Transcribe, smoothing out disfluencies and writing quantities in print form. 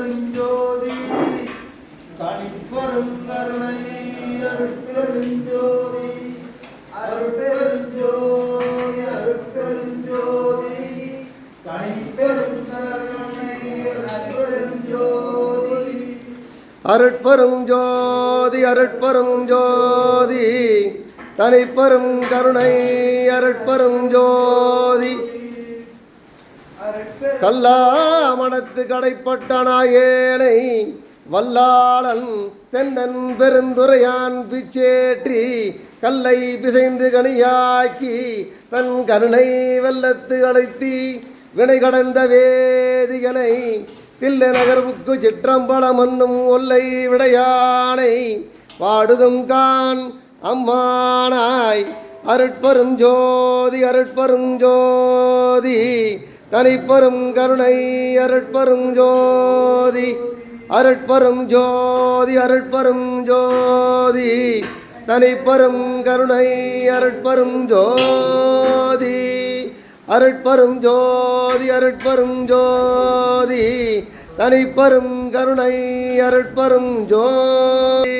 அருட்பெருஞ்சோதி தனிப்பெரும் கருணை அருட்பெருஞ்சோதி அருட்பெருஞ்சோதி அருட்பெருஞ்சோதி தனிப்பெரும் கருணை அருட்பெருஞ்சோதி அருட்பெருஞ்சோதி அருட்பெருஞ்சோதி தனிப்பெரும் கருணை அருட்பெருஞ்சோதி கல்லாமணத்து கடைப்பட்ட நாயேனை வல்லாளன் தென்னன் பெருந்துரையான் பிச்சேற்றி கல்லை பிசைந்து கனியாக்கி தன் கருணை வெள்ளத்து அழைத்தி வினை கடந்த வேதிகனை தில்லை நகர்வுக்கு சிற்றம்பலம் என்னும் ஒல்லை விடையானை பாடுதும் கான் அம்மானாய் அருட்பெரும் ஜோதி அருட்பெரும் ஜோதி தனிப்பெரும் கருணை அருட்பெரும் ஜோதி அருட்பெரும் ஜோதி அருட்பெரும் ஜோதி தனிப்பெரும் கருணை அருட்பெரும் ஜோதி அருட்பெரும் ஜோதி அருட்பெரும் ஜோதி தனிப்பெரும் கருணை அருட்பெரும் ஜோதி.